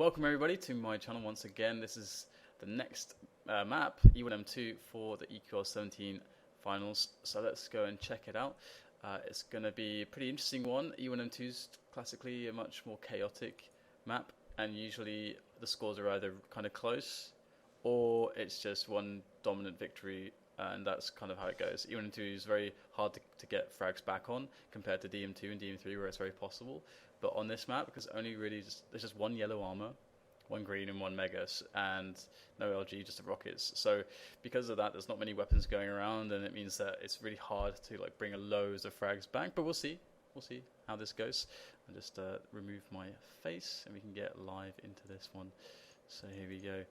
Welcome everybody to my channel once again. This is the next map, E1M2 for the EQL 17 finals. So let's go and check it out. It's going to be a pretty interesting one. E1M2 is classically a much more chaotic map, and usually the scores are either kind of close or it's just one dominant victory, and that's kind of how it goes. E1M2 is very hard to get frags back on compared to DM2 and DM3 where it's very possible. But on this map, because there's just one yellow armor, one green and one megas, and no LG, just the rockets. So because of that, there's not many weapons going around, and it means that it's really hard to like bring loads of frags back. But we'll see how this goes. I'll just remove my face, and we can get live into this one. So here we go,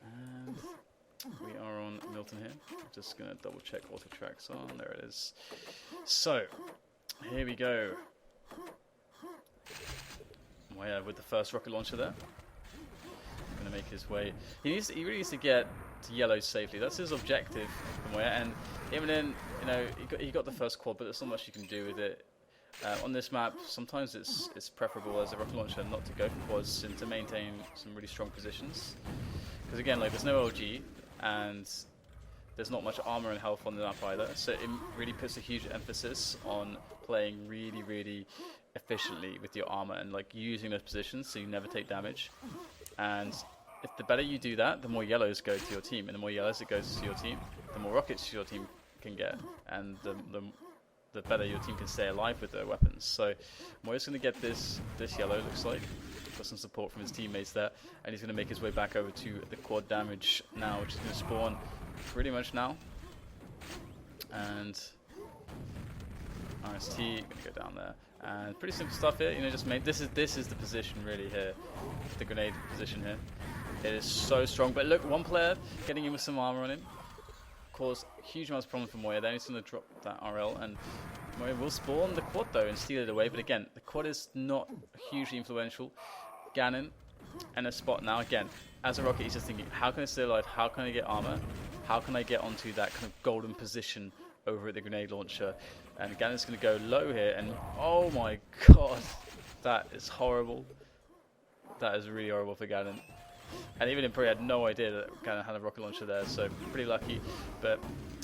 and we are on Milton here. I'm just gonna double check auto tracks on. There it is. So here we go. Yeah, with the first rocket launcher there, going to make his way. He really needs to get to yellow safely. That's his objective from where. And even then, he got the first quad, but there's not much you can do with it. On this map, sometimes it's preferable as a rocket launcher not to go for quads and to maintain some really strong positions. Because again, like there's no LG and there's not much armor and health on the map either. So it really puts a huge emphasis on playing really efficiently with your armor and like using those positions so you never take damage. And if the better you do that, the more yellows go to your team, and the more yellows it goes to your team, the more rockets your team can get, and the better your team can stay alive with their weapons. So Moya's going to get this yellow, looks like. Got some support from his teammates there, and he's going to make his way back over to the quad damage now, which is going to spawn pretty much now. And RST going to go down there. And pretty simple stuff here, just made this is the position really here, the grenade position here. It is so strong, but look, one player getting in with some armor on him caused huge amounts of problem for Moya. Then he's going to drop that RL, and Moya will spawn the quad though and steal it away. But again, the quad is not hugely influential. Ganon and a spot now. Again, as a rocket, he's just thinking, how can I stay alive? How can I get armor? How can I get onto that kind of golden position over at the grenade launcher? And Ganon's going to go low here, and oh my god, that is horrible. That is really horrible for Ganon. And even Imperi had no idea that Ganon had a rocket launcher there, so pretty lucky. But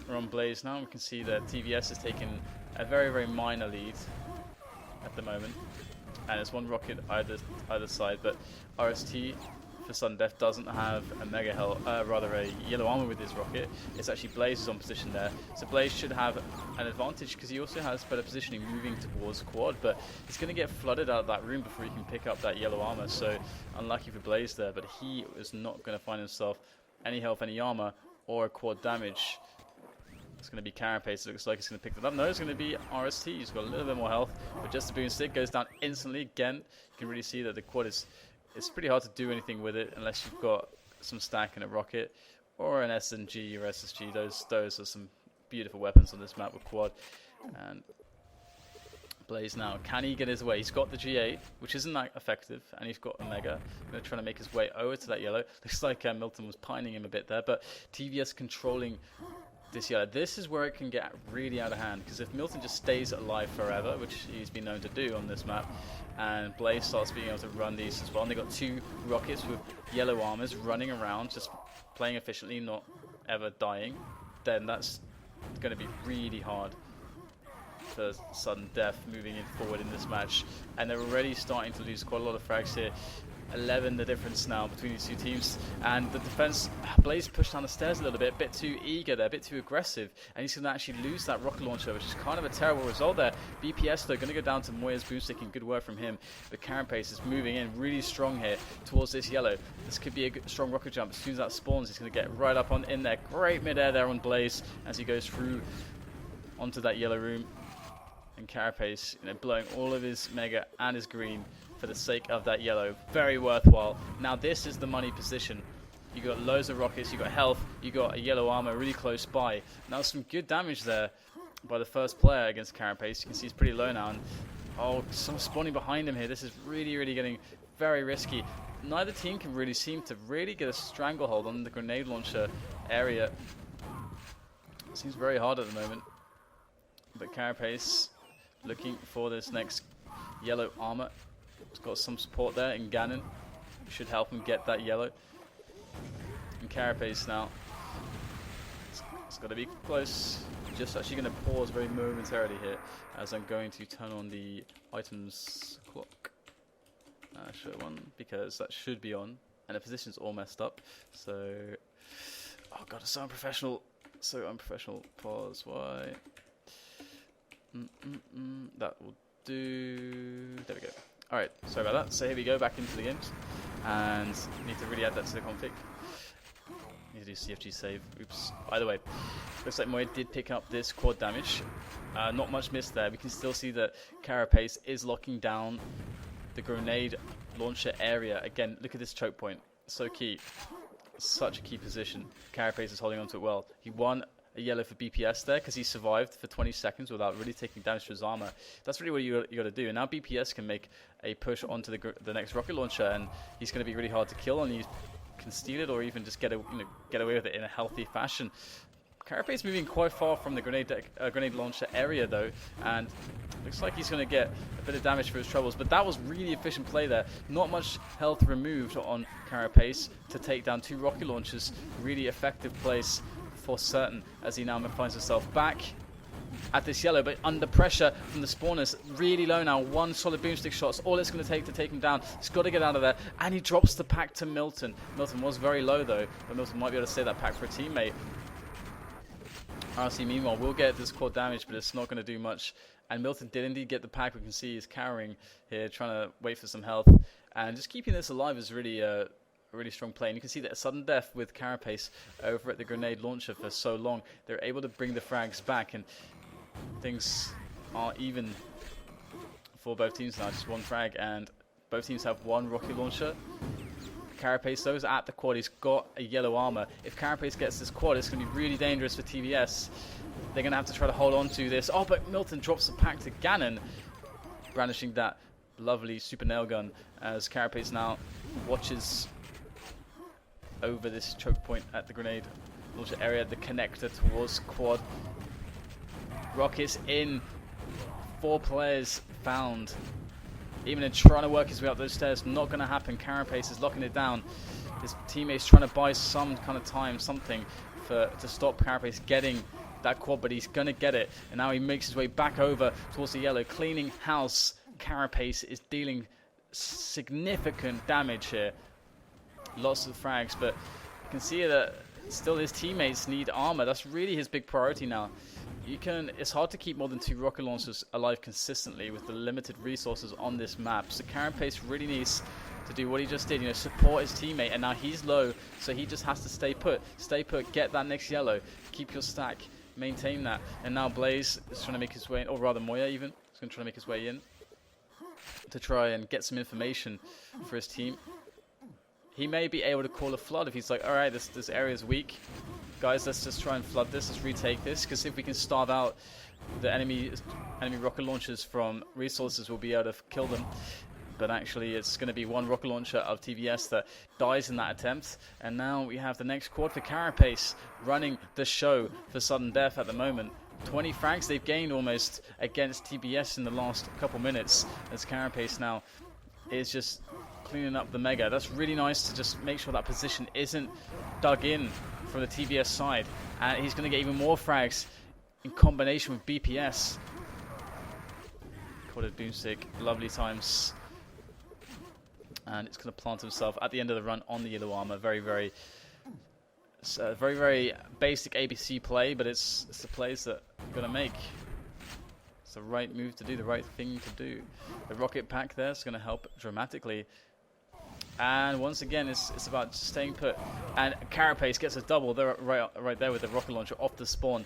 we're on Blaze now, and we can see that tVS has taken a very minor lead at the moment. And it's one rocket either side, but RST for sudden death doesn't have a mega health, rather a yellow armor with his rocket. It's actually Blaze is on position there, so Blaze should have an advantage because he also has better positioning moving towards quad, but he's going to get flooded out of that room before he can pick up that yellow armor. So unlucky for Blaze there, but he is not going to find himself any health, any armor, or a quad damage. It's going to be Carapace. It looks like he's going to pick that up. No, it's going to be RST. He's got a little bit more health, but just the boom stick goes down instantly. Again, you can really see that the quad is. It's pretty hard to do anything with it unless you've got some stack and a rocket or an SNG or SSG. Those are some beautiful weapons on this map with quad. And Blaze now, can he get his way? He's got the G8, which isn't that effective, and he's got a Mega. Going to try to make his way over to that yellow. Looks like Milton was pining him a bit there, but tVS controlling this yellow. This is where it can get really out of hand, because if Milton just stays alive forever, which he's been known to do on this map, and Blaze starts being able to run these as well, and they've got two rockets with yellow armors running around, just playing efficiently, not ever dying, then that's going to be really hard for sudden death moving forward in this match. And they're already starting to lose quite a lot of frags here. 11 the difference now between these two teams, and the defense, Blaze pushed down the stairs a little bit too eager there, a bit too aggressive, and he's going to actually lose that rocket launcher, which is kind of a terrible result there. BPS though going to go down to Moya's boomstick, and good work from him. But Carapace is moving in really strong here towards this yellow. This could be a good, strong rocket jump. As soon as that spawns, he's going to get right up on in there. Great mid-air there on Blaze as he goes through onto that yellow room, and Carapace blowing all of his mega and his green for the sake of that yellow. Very worthwhile. Now this is the money position. You got loads of rockets, you got health, you got a yellow armor really close by. Now some good damage there by the first player against Carapace. You can see he's pretty low now, and oh, someone spawning behind him here. This is really getting very risky. Neither team can really seem to really get a stranglehold on the grenade launcher area. It seems very hard at the moment. But Carapace looking for this next yellow armor. It's got some support there in Ganon. should help him get that yellow. And Carapace now. It's got to be close. Just actually going to pause very momentarily here as I'm going to turn on the items clock. Show one, because that should be on. And the position's all messed up. So, oh god, it's so unprofessional. So unprofessional. Pause. Why? That will do. There we go. Alright, sorry about that. So here we go, back into the games. And need to really add that to the config. Need to do CFG save. Oops. By the way, looks like Moya did pick up this quad damage. Not much missed there. We can still see that Carapace is locking down the grenade launcher area. Again, look at this choke point. So key. Such a key position. Carapace is holding on to it well. He won a yellow for BPS there because he survived for 20 seconds without really taking damage to his armor. That's really what you got to do. And now BPS can make a push onto the next rocket launcher, and he's going to be really hard to kill, and you can steal it or even just get away with it in a healthy fashion. Carapace moving quite far from the grenade launcher area though, and looks like he's going to get a bit of damage for his troubles. But that was really efficient play there. Not much health removed on Carapace to take down 2 rocket launchers. Really effective place for certain, as he now finds himself back at this yellow, but under pressure from the spawners. Really low now. 1 solid boomstick shot's all it's going to take him down. He's got to get out of there, and he drops the pack to Milton. Milton was very low though, but Milton might be able to save that pack for a teammate. RC meanwhile will get this quad damage, but it's not going to do much. And Milton did indeed get the pack. We can see he's cowering here, trying to wait for some health, and just keeping this alive is really a really strong play. And you can see that a sudden death with Carapace over at the grenade launcher for so long. They're able to bring the frags back, and things are even for both teams now. Just 1 frag, and both teams have 1 rocket launcher. Carapace though is at the quad. He's got a yellow armor. If Carapace gets this quad, it's going to be really dangerous for tVS. They're going to have to try to hold on to this. Oh, but Milton drops the pack to Gannon, brandishing that lovely super nail gun, as Carapace now watches over this choke point at the grenade launcher area, the connector towards quad. Rockets in. 4 players found. Even in trying to work his way up those stairs, not going to happen. Carapace is locking it down. His teammates trying to buy some kind of time, something to stop Carapace getting that quad, but he's going to get it. And now he makes his way back over towards the yellow, cleaning house. Carapace is dealing significant damage here. Lots of frags, but you can see that still his teammates need armor. That's really his big priority now. It's hard to keep more than 2 rocket launchers alive consistently with the limited resources on this map. So Carapace really needs to do what he just did, support his teammate. And now he's low, so he just has to stay put. Stay put, get that next yellow, keep your stack, maintain that. And now Blaze is trying to make his way in, or rather Moya even, is going to try to make his way in to try and get some information for his team. He may be able to call a flood if he's like, alright, this area is weak. Guys, let's just try and flood this, let's retake this, because if we can starve out the enemy rocket launchers from resources, we'll be able to kill them. But actually, it's going to be 1 rocket launcher of tVS that dies in that attempt. And now we have the next quad for Carapace running the show for sudden death at the moment. 20 frags they've gained almost against tVS in the last couple minutes, as Carapace now is just cleaning up the mega. That's really nice to just make sure that position isn't dug in from the tVS side, and he's going to get even more frags in combination with BPS. Caught a boomstick, lovely times, and it's going to plant himself at the end of the run on the yellow armor. Very, very basic ABC play, but it's the plays that you're going to make. It's the right move to do, the right thing to do. The rocket pack there is going to help dramatically. And once again, it's about staying put. And Carapace gets a double there, right there with the rocket launcher off the spawn.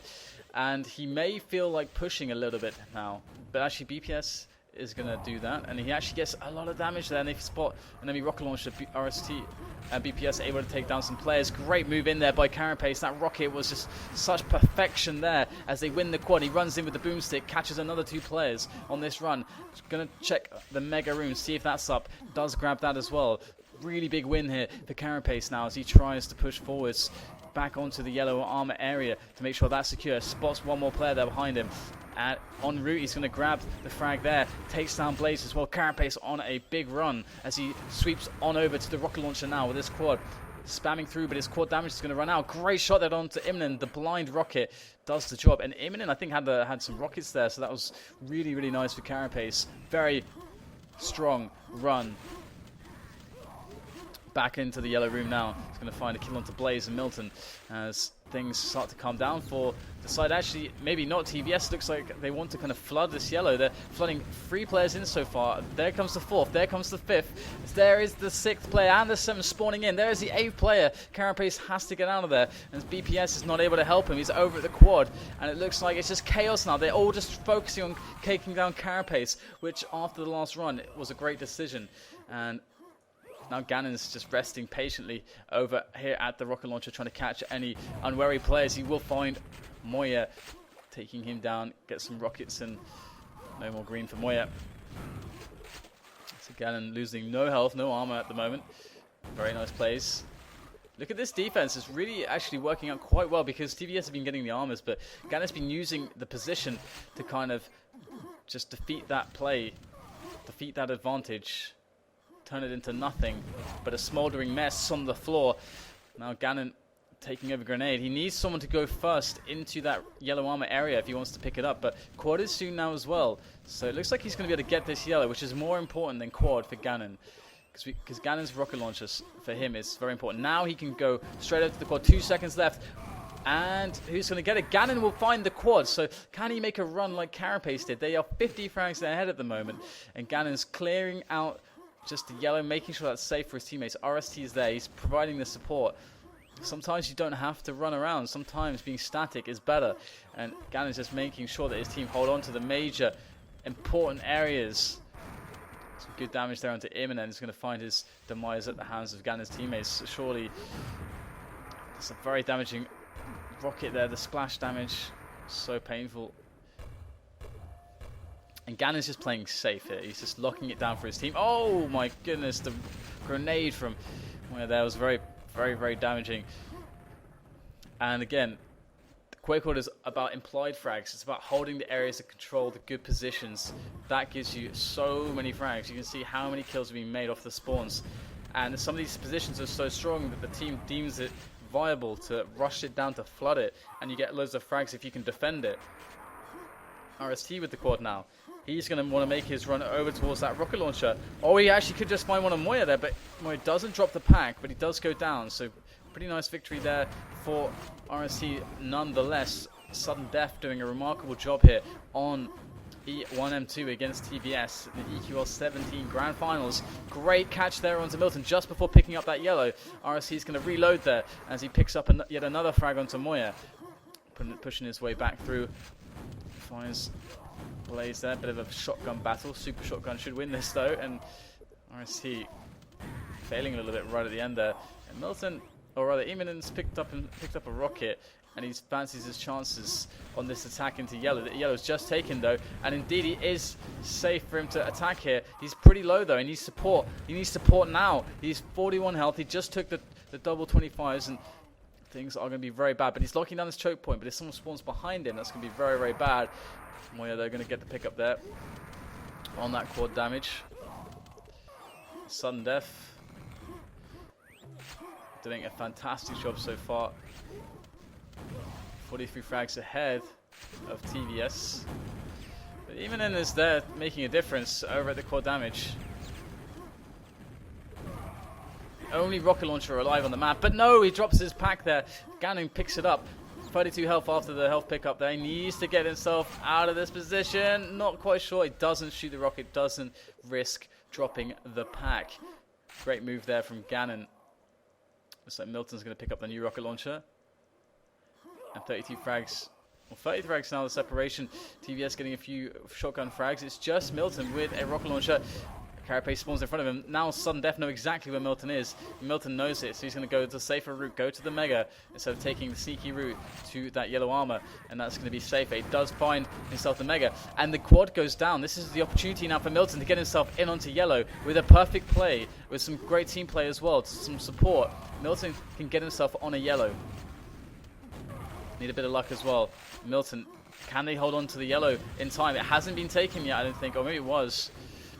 And he may feel like pushing a little bit now, but actually BPS is going to do that. And he actually gets a lot of damage there. And they spot an enemy rocket launcher, RST, and BPS able to take down some players. Great move in there by Carapace. That rocket was just such perfection there as they win the quad. He runs in with the boomstick, catches another 2 players on this run. Going to check the mega room, see if that's up. Does grab that as well. Really big win here for Carapace now as he tries to push forwards back onto the yellow armor area to make sure that's secure. Spots 1 more player there behind him. And en route, he's going to grab the frag there. Takes down Blaze as well. Carapace on a big run as he sweeps on over to the rocket launcher now with his quad. Spamming through, but his quad damage is going to run out. Great shot there onto Immonen. The blind rocket does the job. And Immonen, I think, had some rockets there, so that was really, really nice for Carapace. Very strong run. Back into the yellow room now. He's going to find a kill onto Blaze and Milton as things start to calm down for the side. Actually, maybe not. tVS looks like they want to kind of flood this yellow. They're flooding 3 players in so far. There comes the 4th. There comes the 5th. There is the 6th player and the 7th spawning in. There is the 8th player. Carapace has to get out of there. And BPS is not able to help him. He's over at the quad. And it looks like it's just chaos now. They're all just focusing on taking down Carapace, which after the last run, it was a great decision. And now Gannon's just resting patiently over here at the rocket launcher, trying to catch any unwary players. He will find Moya, taking him down, get some rockets, and no more green for Moya. So Gannon losing no health, no armor at the moment. Very nice plays. Look at this defense. It's really actually working out quite well because tVS have been getting the armors, but Gannon's been using the position to kind of just defeat that play, defeat that advantage. Turn it into nothing but a smoldering mess on the floor. Now Gannon taking over grenade. He needs someone to go first into that yellow armor area if he wants to pick it up, but quad is soon now as well, so it looks like he's going to be able to get this yellow, which is more important than quad for Gannon, because Gannon's rocket launchers for him is very important. Now he can go straight up to the quad. 2 seconds left, and who's going to get it? Gannon will find the quad, so can he make a run like Carapace did? They are 50 frags ahead at the moment, and Gannon's clearing out just the yellow, making sure that's safe for his teammates. RST is there. He's providing the support. Sometimes you don't have to run around. Sometimes being static is better. And Gannon's just making sure that his team hold on to the major important areas. Some good damage there onto him, and then he's going to find his demise at the hands of Gannon's teammates. Surely, it's a very damaging rocket there. The splash damage, so painful. And Gannon's just playing safe here. He's just locking it down for his team. Oh my goodness, the grenade from where there was very, very, very damaging. And again, QuakeWorld is about implied frags. It's about holding the areas of control, the good positions. That gives you so many frags. You can see how many kills are being made off the spawns. And some of these positions are so strong that the team deems it viable to rush it down to flood it. And you get loads of frags if you can defend it. RST with the quad now. He's going to want to make his run over towards that rocket launcher. Oh, he actually could just find one on Moya there, but Moya doesn't drop the pack, but he does go down. So pretty nice victory there for RST nonetheless. Sudden Death doing a remarkable job here on E1M2 against tVS in the EQL 17 Grand Finals. Great catch there onto Milton just before picking up that yellow. RST is going to reload there as he picks up yet another frag onto Moya. Pushing his way back through. Finds Blaze there, bit of a shotgun battle. Super Shotgun should win this though, and RST failing a little bit right at the end there. And Milton, or rather Immonen's picked up a rocket, and he fancies his chances on this attack into yellow. The yellow's just taken though, and indeed he is safe for him to attack here. He's pretty low though, he needs support. He needs support now. He's 41 health. He just took the double 25s, and things are going to be very bad. But he's locking down his choke point, but if someone spawns behind him, that's going to be very, very bad. Moya, they're going to get the pick up there on that quad damage. Sudden Death doing a fantastic job so far. 43 frags ahead of tVS. But Immonen is there making a difference over at the quad damage. Only rocket launcher alive on the map, but no, he drops his pack there. Gannon picks it up. 32 health after the health pickup there. He needs to get himself out of this position. Not quite sure. He doesn't shoot the rocket, doesn't risk dropping the pack. Great move there from Gannon. Looks like Milton's going to pick up the new rocket launcher. And 32 frags. Well, 30 frags now, the separation. tVS getting a few shotgun frags. It's just Milton with a rocket launcher. Carapace spawns in front of him. Now Sudden Death know exactly where Milton is. Milton knows it, so he's going to go the safer route, go to the Mega, instead of taking the sneaky route to that yellow armor, and that's going to be safer. He does find himself the Mega, and the quad goes down. This is the opportunity now for Milton to get himself in onto yellow with a perfect play, with some great team play as well, some support. Milton can get himself on a yellow. Need a bit of luck as well. Milton Can they hold on to the yellow in time? It hasn't been taken yet, I don't think. Or maybe it was.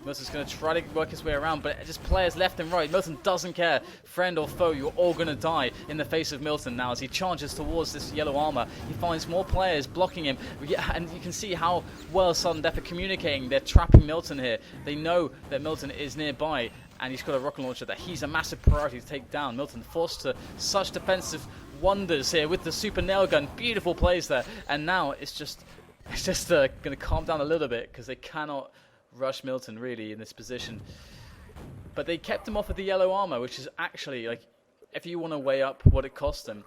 Milton's going to try to work his way around, but just players left and right. Milton doesn't care. Friend or foe, you're all going to die in the face of Milton now as he charges towards this yellow armor. He finds more players blocking him. And you can see how well Sudden Death are communicating. They're trapping Milton here. They know that Milton is nearby, and he's got a rocket launcher that he's a massive priority to take down. Milton forced to such defensive wonders here with the super nail gun. Beautiful plays there. And now it's just going to calm down a little bit because they cannot rush Milton really in this position, but they kept him off of the yellow armor, which is actually, like, if you want to weigh up what it cost them,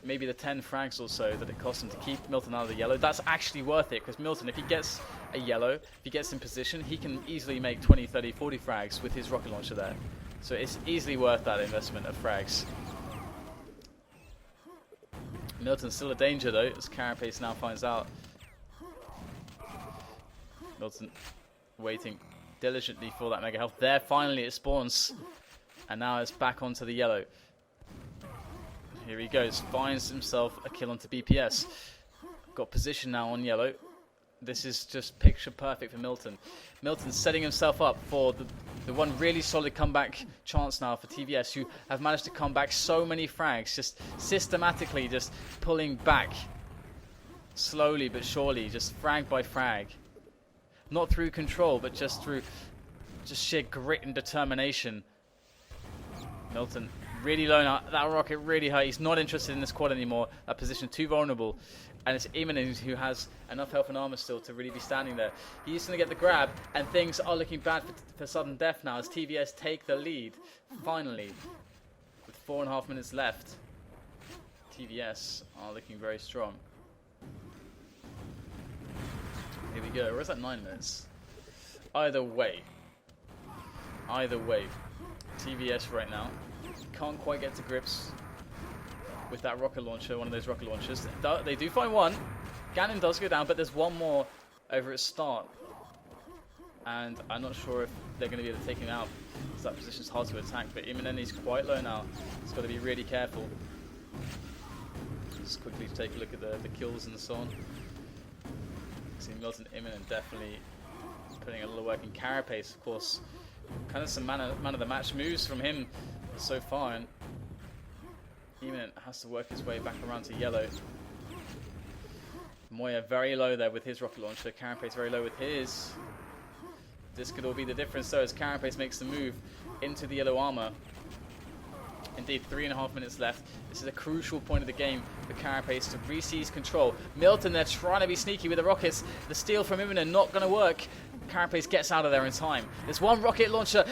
maybe the 10 frags or so that it cost him to keep Milton out of the yellow, that's actually worth it, because Milton, if he gets a yellow, if he gets in position, he can easily make 20, 30, 40 frags with his rocket launcher there, so it's easily worth that investment of frags. Milton's still a danger though, as Carapace now finds out. Milton waiting diligently for that mega health. There, finally it spawns, and now it's back onto the yellow. Here he goes, finds himself a kill onto BPS. Got position now on yellow. This is just picture perfect for Milton. Milton's setting himself up for the one really solid comeback chance now for tVS, who have managed to come back so many frags, just systematically just pulling back slowly but surely, just frag by frag. Not through control, but just through sheer grit and determination. Milton really low now. That rocket really hurt. He's not interested in this quad anymore. That position too vulnerable. And it's Imminent who has enough health and armor still to really be standing there. He's going to get the grab, and things are looking bad for Sudden Death now as tVS take the lead. Finally, with 4.5 minutes left, tVS are looking very strong. Here we go. Where's that 9 minutes? Either way, tVS right now can't quite get to grips with that rocket launcher, one of those rocket launchers. They do find one. Ganon does go down, but there's one more over at start. And I'm not sure if they're going to be able to take him out, because that position's hard to attack. But Imminenti's quite low now. He's got to be really careful. Just quickly take a look at the kills and so on. See Milton Imminent definitely putting a little work in. Carapace, of course, kind of some man of the match moves from him so far, and Imminent has to work his way back around to yellow. Moya very low there with his rocket launcher. Carapace very low with his. This could all be the difference though, as Carapace makes the move into the yellow armor. Indeed, 3.5 minutes left. This is a crucial point of the game for Carapace to re-seize control. Milton, they're trying to be sneaky with the rockets. The steal from Imminent not going to work. Carapace gets out of there in time. There's one rocket launcher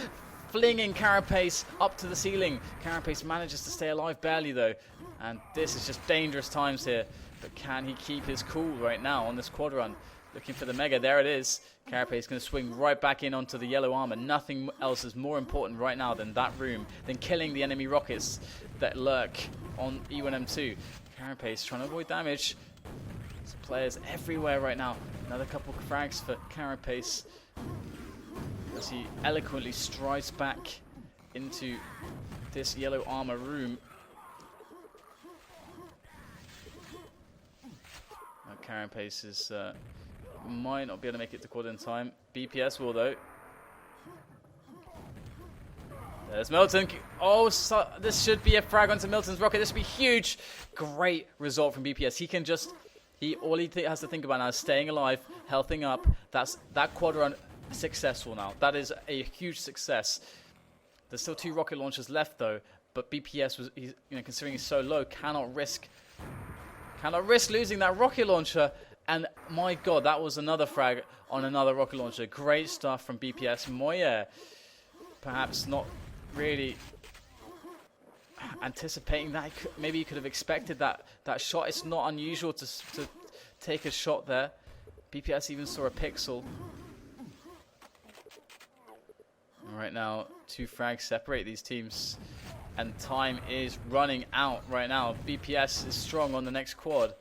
flinging Carapace up to the ceiling. Carapace manages to stay alive barely though. And this is just dangerous times here. But can he keep his cool right now on this quad run? Looking for the mega. There it is. Carapace going to swing right back in onto the yellow armor. Nothing else is more important right now than that room, than killing the enemy rockets that lurk on E1M2. Carapace trying to avoid damage. There's players everywhere right now. Another couple of frags for Carapace as he eloquently strides back into this yellow armor room. Now Carapace is might not be able to make it to quad in time. BPS will though. There's Milton. Oh, so this should be a frag onto Milton's rocket. This would be huge. Great result from BPS. All he has to think about now is staying alive, healthing up. That quad run successful now. That is a huge success. There's still 2 rocket launchers left though, but BPS was, considering he's so low, cannot risk losing that rocket launcher. And my god, that was another frag on another rocket launcher. Great stuff from BPS. Moya, perhaps not really anticipating that. Maybe you could have expected that shot. It's not unusual to take a shot there. BPS even saw a pixel. And right now, 2 frags separate these teams. And time is running out right now. BPS is strong on the next quad.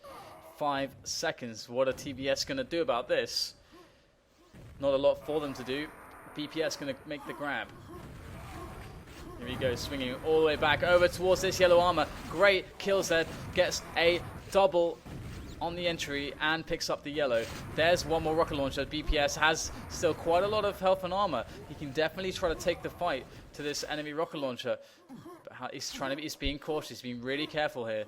5 seconds. What are tVS going to do about this? Not a lot for them to do. BPS going to make the grab. Here he goes, swinging all the way back over towards this yellow armor. Great kills there. Gets a double on the entry and picks up the yellow. There's one more rocket launcher. BPS has still quite a lot of health and armor. He can definitely try to take the fight to this enemy rocket launcher. But he's being cautious. He's being really careful here.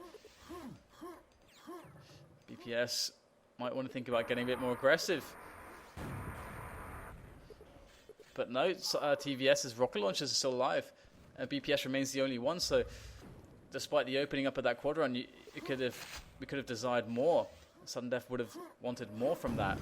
BPS might want to think about getting a bit more aggressive. But no, tVS's rocket launchers are still alive. BPS remains the only one, so despite the opening up of that quad run, we could have desired more. Sudden Death would have wanted more from that.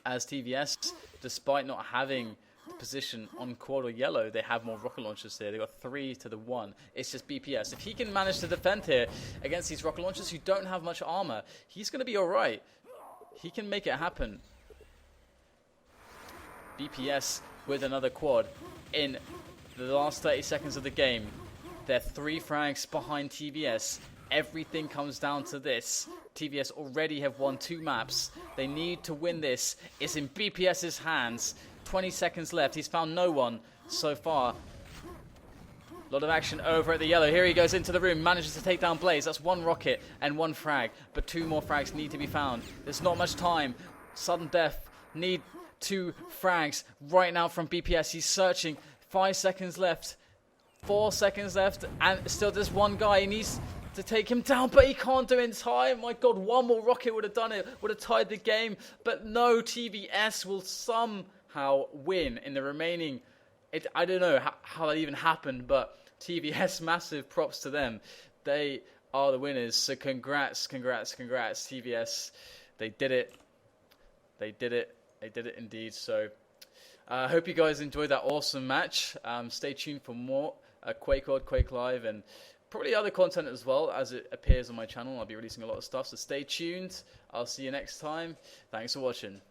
As tVS, despite not having the position on quad or yellow, they have more rocket launchers here. They got 3 to the 1. It's just BPS. If he can manage to defend here against these rocket launchers who don't have much armor, he's going to be all right. He can make it happen. BPS with another quad in the last 30 seconds of the game. They're 3 frags behind tVS. Everything comes down to this. tVS already have won 2 maps. They need to win this. It's in BPS's hands. 20 seconds left. He's found no one so far. A lot of action over at the yellow. Here he goes into the room. Manages to take down Blaze. That's 1 rocket and 1 frag. But 2 more frags need to be found. There's not much time. Sudden Death need 2 frags right now from BPS. He's searching. 5 seconds left. 4 seconds left. And still there's one guy. He needs to take him down, but he can't do it in time. My God, 1 more rocket would have done it. Would have tied the game. But no, tVS will somehow win in the remaining. I don't know how that even happened, but tVS, massive props to them. They are the winners. So congrats, congrats, congrats, tVS. They did it. They did it. They did it indeed. So I hope you guys enjoyed that awesome match. Stay tuned for more QuakeWorld, Quake Live, and probably other content as well as it appears on my channel. I'll be releasing a lot of stuff, so stay tuned. I'll see you next time. Thanks for watching.